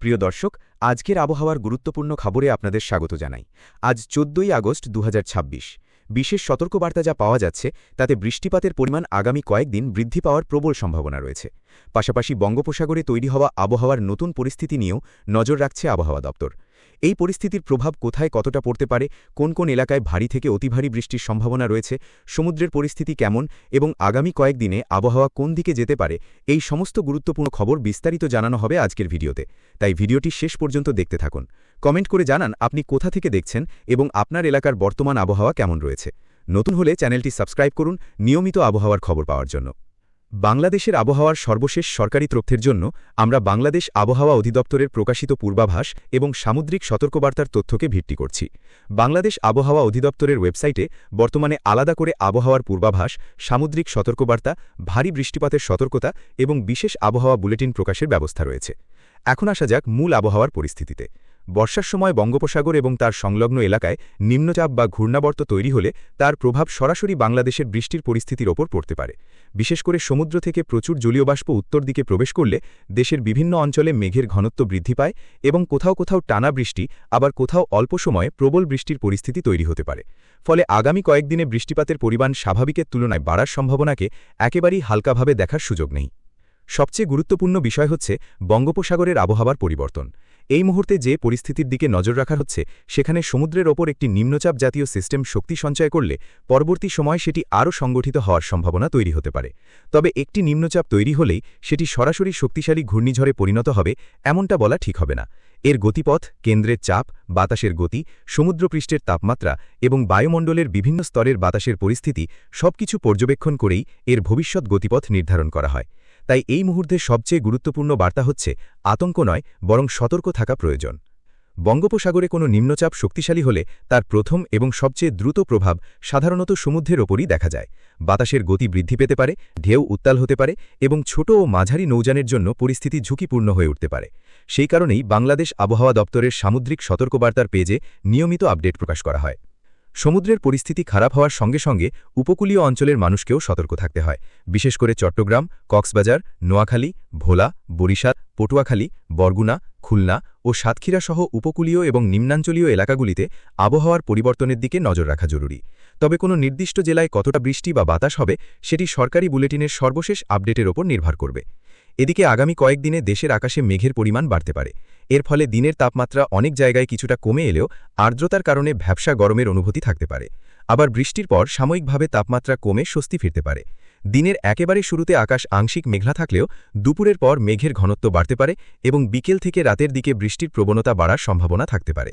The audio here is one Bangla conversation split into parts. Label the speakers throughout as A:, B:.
A: প্রিয় দর্শক, আজকের আবহাওয়ার গুরুত্বপূর্ণ খবরে আপনাদের স্বাগত জানাই। আজ ১৪ই আগস্ট ২০২৬। বিশেষ সতর্কবার্তা যা পাওয়া যাচ্ছে তাতে বৃষ্টিপাতের পরিমাণ আগামী কয়েকদিন বৃদ্ধি পাওয়ার প্রবল সম্ভাবনা রয়েছে। পাশাপাশি বঙ্গোপসাগরে তৈরি হওয়া আবহাওয়ার নতুন পরিস্থিতি নিয়েও নজর রাখছে আবহাওয়া দপ্তর। এই পরিস্থিতির প্রভাব কোথায় কতটা পড়তে পারে, কোন কোন এলাকায় ভারী থেকে অতি ভারী বৃষ্টির সম্ভাবনা রয়েছে, সমুদ্রের পরিস্থিতি কেমন এবং আগামী কয়েকদিনে আবহাওয়া কোন দিকে যেতে পারে, এই সমস্ত গুরুত্বপূর্ণ খবর বিস্তারিত জানানো হবে আজকের ভিডিওতে। তাই ভিডিওটি শেষ পর্যন্ত দেখতে থাকুন। কমেন্ট করে জানান আপনি কোথা থেকে দেখছেন এবং আপনার এলাকার বর্তমান আবহাওয়া কেমন রয়েছে। নতুন হলে চ্যানেলটি সাবস্ক্রাইব করুন নিয়মিত আবহাওয়ার খবর পাওয়ার জন্য। বাংলাদেশের আবহাওয়ার সর্বশেষ সরকারি তথ্যের জন্য আমরা বাংলাদেশ আবহাওয়া অধিদপ্তরের প্রকাশিত পূর্বাভাস এবং সামুদ্রিক সতর্কবার্তার তথ্যকে ভিত্তি করছি। বাংলাদেশ আবহাওয়া অধিদপ্তরের ওয়েবসাইটে বর্তমানে আলাদা করে আবহাওয়ার পূর্বাভাস, সামুদ্রিক সতর্কবার্তা, ভারী বৃষ্টিপাতের সতর্কতা এবং বিশেষ আবহাওয়া বুলেটিন প্রকাশের ব্যবস্থা রয়েছে। এখন আসা যাক মূল আবহাওয়ার পরিস্থিতিতে। বর্ষার সময় বঙ্গোপসাগর এবং তার সংলগ্ন এলাকায় নিম্নচাপ বা ঘূর্ণাবর্ত তৈরি হলে তার প্রভাব সরাসরি বাংলাদেশের বৃষ্টির পরিস্থিতির ওপর পড়তে পারে। বিশেষ করে সমুদ্র থেকে প্রচুর জলীয় বাষ্প উত্তর দিকে প্রবেশ করলে দেশের বিভিন্ন অঞ্চলে মেঘের ঘনত্ব বৃদ্ধি পায় এবং কোথাও কোথাও টানা বৃষ্টি, আবার কোথাও অল্প সময়ে প্রবল বৃষ্টির পরিস্থিতি তৈরি হতে পারে। ফলে আগামী কয়েকদিনে বৃষ্টিপাতের পরিমাণ স্বাভাবিকের তুলনায় বাড়ার সম্ভাবনাকে একেবারেই হালকাভাবে দেখার সুযোগ নেই। সবচেয়ে গুরুত্বপূর্ণ বিষয় হচ্ছে বঙ্গোপসাগরের আবহাওয়ার পরিবর্তন। এই মুহূর্তে যে পরিস্থিতির দিকে নজর রাখা হচ্ছে সেখানে সমুদ্রের ওপর একটি নিম্নচাপ জাতীয় সিস্টেম শক্তি সঞ্চয় করলে পরবর্তী সময় সেটি আরও সংগঠিত হওয়ার সম্ভাবনা তৈরি হতে পারে। তবে একটি নিম্নচাপ তৈরি হলেই সেটি সরাসরি শক্তিশালী ঘূর্ণিঝড়ে পরিণত হবে এমনটা বলা ঠিক হবে না। এর গতিপথ, কেন্দ্রের চাপ, বাতাসের গতি, সমুদ্রপৃষ্ঠের তাপমাত্রা এবং বায়ুমণ্ডলের বিভিন্ন স্তরের বাতাসের পরিস্থিতি সবকিছু পর্যবেক্ষণ করেই এর ভবিষ্যৎ গতিপথ নির্ধারণ করা হয়। তাই এই মুহূর্তে সবচেয়ে গুরুত্বপূর্ণ বার্তা হচ্ছে আতঙ্ক নয়, বরং সতর্ক থাকা প্রয়োজন। বঙ্গোপসাগরে কোনো নিম্নচাপ শক্তিশালী হলে তার প্রথম এবং সবচেয়ে দ্রুত প্রভাব সাধারণত সমুদ্রের ওপরই দেখা যায়। বাতাসের গতি বৃদ্ধি পেতে পারে, ঢেউ উত্তাল হতে পারে এবং ছোট ও মাঝারি নৌযানের জন্য পরিস্থিতি ঝুঁকিপূর্ণ হয়ে উঠতে পারে। সেই কারণেই বাংলাদেশ আবহাওয়া দপ্তরের সামুদ্রিক সতর্কবার্তার পেজে নিয়মিত আপডেট প্রকাশ করা হয়। সমুদ্রের পরিস্থিতি খারাপ হওয়ার সঙ্গে সঙ্গে উপকূলীয় অঞ্চলের মানুষকেও সতর্ক থাকতে হয়। বিশেষ করে চট্টগ্রাম, কক্সবাজার, নোয়াখালী, ভোলা, বরিশাল, পটুয়াখালী, বরগুনা, খুলনা ও সাতক্ষীরা সহ উপকূলীয় এবং নিম্নাঞ্চলীয় এলাকাগুলিতে আবহাওয়ার পরিবর্তনের দিকে নজর রাখা জরুরি। তবে কোনো নির্দিষ্ট জেলায় কতটা বৃষ্টি বা বাতাস হবে সেটি সরকারি বুলেটিনের সর্বশেষ আপডেটের ওপর নির্ভর করবে। এদিকে আগামী কয়েকদিনে দেশের আকাশে মেঘের পরিমাণ বাড়তে পারে। এর ফলে দিনের তাপমাত্রা অনেক জায়গায় কিছুটা কমে এলেও আর্দ্রতার কারণে ভ্যাপসা গরমের অনুভূতি থাকতে পারে। আবার বৃষ্টির পর সাময়িকভাবে তাপমাত্রা কমে স্বস্তি ফিরতে পারে। দিনের একেবারে শুরুতে আকাশ আংশিক মেঘলা থাকলেও দুপুরের পর মেঘের ঘনত্ব বাড়তে পারে এবং বিকেল থেকে রাতের দিকে বৃষ্টির প্রবণতা বাড়ার সম্ভাবনা থাকতে পারে।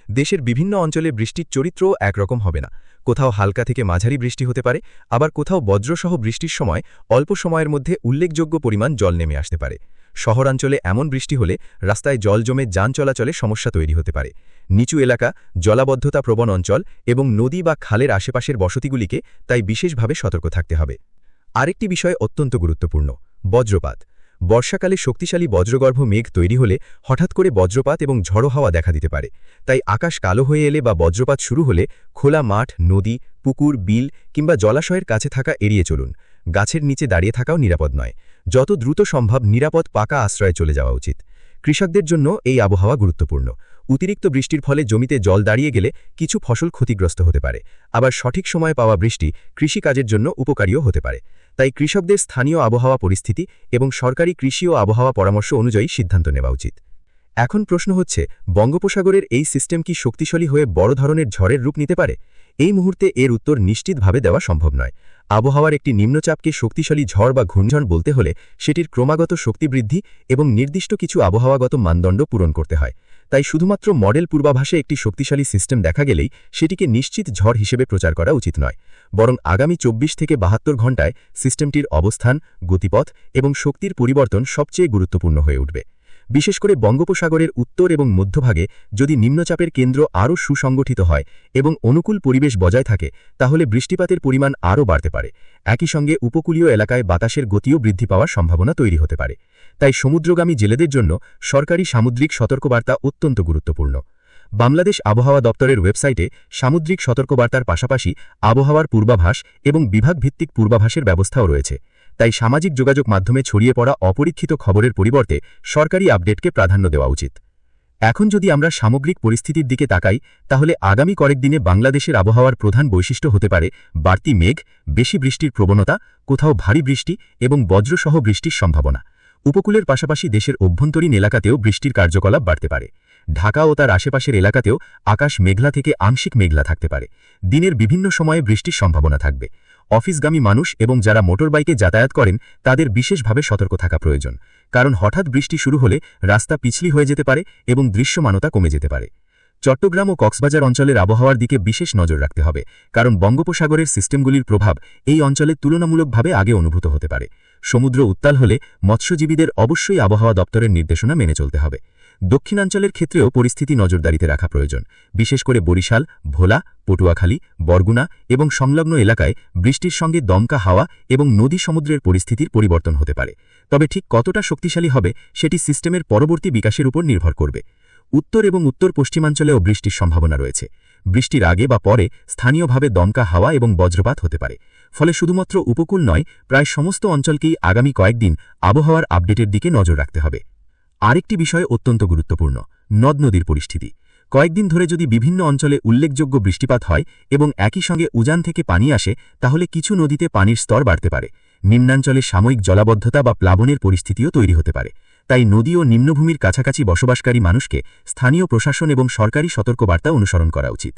A: দেশের বিভিন্ন অঞ্চলে বৃষ্টির চরিত্রও একরকম হবে না। কোথাও হালকা থেকে মাঝারি বৃষ্টি হতে পারে, আবার কোথাও বজ্রসহ বৃষ্টির সময় অল্প সময়ের মধ্যে উল্লেখযোগ্য পরিমাণ জল নেমে আসতে পারে। শহরাঞ্চলে এমন বৃষ্টি হলে রাস্তায় জল জমে যান চলাচলে সমস্যা তৈরি হতে পারে। নিচু এলাকা, জলাবদ্ধতা প্রবণ অঞ্চল এবং নদী বা খালের আশেপাশের বসতিগুলিকে তাই বিশেষভাবে সতর্ক থাকতে হবে। আরেকটি বিষয় অত্যন্ত গুরুত্বপূর্ণ, বজ্রপাত। বর্ষাকালে শক্তিশালী বজ্রগর্ভ মেঘ তৈরি হলে হঠাৎ করে বজ্রপাত এবং ঝড়ো হাওয়া দেখা দিতে পারে। তাই আকাশ কালো হয়ে এলে বা বজ্রপাত শুরু হলে খোলা মাঠ, নদী, পুকুর, বিল কিংবা জলাশয়ের কাছে থাকা এড়িয়ে চলুন। গাছের নিচে দাঁড়িয়ে থাকাও নিরাপদ নয়। যত দ্রুত সম্ভব নিরাপদ পাকা আশ্রয়ে চলে যাওয়া উচিত। কৃষকদের জন্য এই আবহাওয়া গুরুত্বপূর্ণ। অতিরিক্ত বৃষ্টির ফলে জমিতে জল দাঁড়িয়ে গেলে কিছু ফসল ক্ষতিগ্রস্ত হতে পারে। আবার সঠিক সময়ে পাওয়া বৃষ্টি কৃষিকাজের জন্য উপকারীও হতে পারে। তাই কৃষকদের স্থানীয় আবহাওয়া পরিস্থিতি এবং সরকারি কৃষি ও আবহাওয়া পরামর্শ অনুযায়ী সিদ্ধান্ত নেওয়া উচিত। এখন প্রশ্ন হচ্ছে, বঙ্গোপসাগরের এই সিস্টেম কি শক্তিশালী হয়ে বড় ধরনের ঝড়ের রূপ নিতে পারে? এই মুহূর্তে এর উত্তর নিশ্চিতভাবে দেওয়া সম্ভব নয়। আবহাওয়ার একটি নিম্নচাপকে শক্তিশালী ঝড় বা ঘূর্ণিঝড় বলতে হলে সেটির ক্রমাগত শক্তি বৃদ্ধি এবং নির্দিষ্ট কিছু আবহাওয়াগত মানদণ্ড পূরণ করতে হয়। তাই শুধুমাত্র মডেল পূর্বাভাসে একটি শক্তিশালী সিস্টেম দেখা গেলেই সেটিকে নিশ্চিত ঝড় হিসেবে প্রচার করা উচিত নয়। বরং আগামী ২৪ থেকে ৭২ ঘণ্টায় সিস্টেমটির অবস্থান, গতিপথ এবং শক্তির পরিবর্তন সবচেয়ে গুরুত্বপূর্ণ হয়ে উঠবে। বিশেষ করে বঙ্গোপসাগরের উত্তর এবং মধ্যভাগে যদি নিম্নচাপের কেন্দ্র আরও সুসংগঠিত হয় এবং অনুকূল পরিবেশ বজায় থাকে তাহলে বৃষ্টিপাতের পরিমাণ আরও বাড়তে পারে। একই সঙ্গে উপকূলীয় এলাকায় বাতাসের গতিও বৃদ্ধি পাওয়ার সম্ভাবনা তৈরি হতে পারে। তাই সমুদ্রগামী জেলেদের জন্য সরকারি সামুদ্রিক সতর্কবার্তা অত্যন্ত গুরুত্বপূর্ণ। বাংলাদেশ আবহাওয়া দপ্তরের ওয়েবসাইটে সামুদ্রিক সতর্কবার্তার পাশাপাশি আবহাওয়ার পূর্বাভাস এবং বিভাগভিত্তিক পূর্বাভাসের ব্যবস্থাও রয়েছে।
B: তাই সামাজিক যোগাযোগ মাধ্যমে ছড়িয়ে পড়া অপরীক্ষিত খবরের পরিবর্তে সরকারি আপডেটকে প্রাধান্য দেওয়া উচিত। এখন যদি আমরা সামগ্রিক পরিস্থিতির দিকে তাকাই, তাহলে আগামী কয়েকদিনে বাংলাদেশের আবহাওয়ার প্রধান বৈশিষ্ট্য হতে পারে বাড়তি মেঘ, বেশি বৃষ্টির প্রবণতা, কোথাও ভারী বৃষ্টি এবং বজ্রসহ বৃষ্টির সম্ভাবনা। উপকূলের পাশাপাশি দেশের অভ্যন্তরীণ এলাকাতেও বৃষ্টির কার্যকলাপ বাড়তে পারে। ঢাকা ও তার আশেপাশের এলাকাতেও আকাশ মেঘলা থেকে আংশিক মেঘলা থাকতে পারে। দিনের বিভিন্ন সময়ে বৃষ্টির সম্ভাবনা থাকবে। অফিসগামী মানুষ এবং যারা মোটরবাইকে যাতায়াত করেন তাদের বিশেষভাবে সতর্ক থাকা প্রয়োজন, কারণ হঠাৎ বৃষ্টি শুরু হলে রাস্তা পিছলি হয়ে যেতে পারে এবং দৃশ্যমানতা কমে যেতে পারে। চট্টগ্রাম ও কক্সবাজার অঞ্চলের আবহাওয়ার দিকে বিশেষ নজর রাখতে হবে, কারণ বঙ্গোপসাগরের সিস্টেমগুলির প্রভাব এই অঞ্চলে তুলনামূলকভাবে আগে অনুভূত হতে পারে। সমুদ্র উত্তাল হলে মৎস্যজীবীদের অবশ্যই আবহাওয়া দপ্তরের নির্দেশনা মেনে চলতে হবে। দক্ষিণাঞ্চলের ক্ষেত্রেও পরিস্থিতি নজরদারিতে রাখা প্রয়োজন, বিশেষ করে বরিশাল, ভোলা, পটুয়াখালী, বরগুনা এবং সংলগ্ন এলাকায় বৃষ্টির সঙ্গে দমকা হাওয়া এবং নদী সমুদ্রের পরিস্থিতির পরিবর্তন হতে পারে। তবে ঠিক কতটা শক্তিশালী হবে সেটি সিস্টেমের পরবর্তী বিকাশের উপর নির্ভর করবে। উত্তর এবং উত্তর পশ্চিমাঞ্চলেও বৃষ্টির সম্ভাবনা রয়েছে। বৃষ্টির আগে বা পরে স্থানীয়ভাবে দমকা হাওয়া এবং বজ্রপাত হতে পারে। ফলে শুধুমাত্র উপকূল নয়, প্রায় সমস্ত অঞ্চলকেই আগামী কয়েকদিন আবহাওয়ার আপডেটের দিকে নজর রাখতে হবে। আরেকটি বিষয় অত্যন্ত গুরুত্বপূর্ণ, নদ নদীর পরিস্থিতি। কয়েকদিন ধরে যদি বিভিন্ন অঞ্চলে উল্লেখযোগ্য বৃষ্টিপাত হয় এবং একই সঙ্গে উজান থেকে পানি আসে, তাহলে কিছু নদীতে পানির স্তর বাড়তে পারে। নিম্নাঞ্চলে সাময়িক জলাবদ্ধতা বা প্লাবনের পরিস্থিতিও তৈরি হতে পারে। তাই নদী ও নিম্নভূমির কাছাকাছি বসবাসকারী মানুষকে স্থানীয় প্রশাসন এবং সরকারি সতর্কবার্তা অনুসরণ করা উচিত।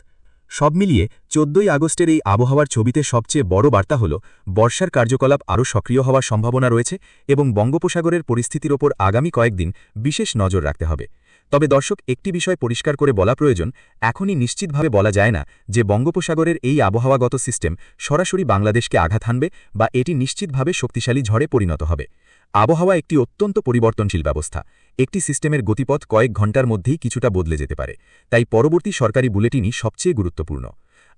B: সব মিলিয়ে 14 আগস্টের এই আবহাওয়ার ছবিতে সবচেয়ে বড় বার্তা হল বর্ষার কার্যকলাপ আরও সক্রিয় হওয়ার সম্ভাবনা রয়েছে এবং বঙ্গোপসাগরের পরিস্থিতির ওপর আগামী কয়েকদিন বিশেষ নজর রাখতে হবে। তবে দর্শক, একটি বিষয় পরিষ্কার করে বলা প্রয়োজন, এখনই নিশ্চিতভাবে বলা যায় না যে বঙ্গোপসাগরের এই আবহাওয়াগত সিস্টেম সরাসরি বাংলাদেশকে আঘাত হানবে বা এটি নিশ্চিতভাবে শক্তিশালী ঝড়ে পরিণত হবে। আবহাওয়া একটি অত্যন্ত পরিবর্তনশীল ব্যবস্থা। একটি সিস্টেমের গতিপথ কয়েক ঘণ্টার মধ্যেই কিছুটা বদলে যেতে পারে। তাই পরবর্তী সরকারি বুলেটিনই সবচেয়ে গুরুত্বপূর্ণ।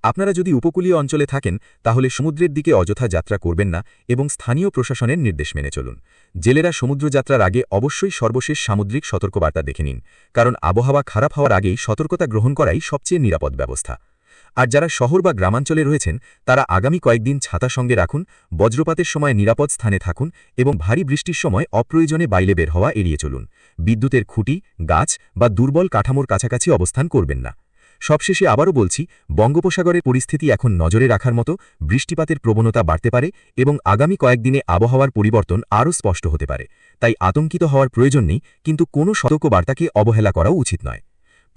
B: আপনারা যদি উপকূলীয় অঞ্চলে থাকেন তাহলে সমুদ্রের দিকে অযথা যাত্রা করবেন না এবং স্থানীয় প্রশাসনের নির্দেশ মেনে চলুন। জেলেরা সমুদ্রযাত্রার আগে অবশ্যই সর্বশেষ সামুদ্রিক সতর্কবার্তা দেখে নিন, কারণ আবহাওয়া খারাপ হওয়ার আগেই সতর্কতা গ্রহণ করাই সবচেয়ে নিরাপদ ব্যবস্থা। আর যারা শহর বা গ্রামাঞ্চলে রয়েছেন তারা আগামী কয়েকদিন ছাতা সঙ্গে রাখুন, বজ্রপাতের সময় নিরাপদ স্থানে থাকুন এবং ভারী বৃষ্টির সময় অপ্রয়োজনে বাইরে বের হওয়া এড়িয়ে চলুন। বিদ্যুতের খুঁটি, গাছ বা দুর্বল কাঠামোর কাছাকাছি অবস্থান করবেন না। সবশেষে আবারও বলছি, বঙ্গোপসাগরের পরিস্থিতি এখন নজরে রাখার মতো। বৃষ্টিপাতের প্রবণতা বাড়তে পারে এবং আগামী কয়েকদিনে আবহাওয়ার পরিবর্তন আরও স্পষ্ট হতে পারে। তাই আতঙ্কিত হওয়ার প্রয়োজন নেই, কিন্তু কোনো সতর্কবার্তাকে অবহেলা করাও উচিত নয়।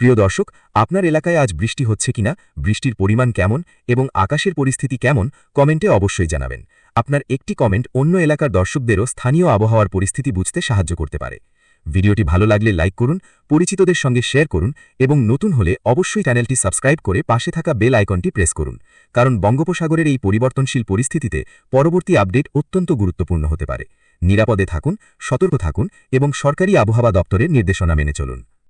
B: প্রিয় দর্শক, আপনার এলাকায় আজ বৃষ্টি হচ্ছে কিনা, বৃষ্টির পরিমাণ কেমন এবং আকাশের পরিস্থিতি কেমন, কমেন্টে অবশ্যই জানাবেন। আপনার একটি কমেন্ট অন্য এলাকার দর্শকদেরও স্থানীয় আবহাওয়ার পরিস্থিতি বুঝতে সাহায্য করতে পারে। ভিডিওটি ভালো লাগলে লাইক করুন, পরিচিতদের সঙ্গে শেয়ার করুন এবং নতুন হলে অবশ্যই চ্যানেলটি সাবস্ক্রাইব করে পাশে থাকা বেল আইকনটি প্রেস করুন, কারণ বঙ্গোপসাগরের এই পরিবর্তনশীল পরিস্থিতিতে পরবর্তী আপডেট অত্যন্ত গুরুত্বপূর্ণ হতে পারে। নিরাপদে থাকুন, সতর্ক থাকুন এবং সরকারি আবহাওয়া দপ্তরের নির্দেশনা মেনে চলুন।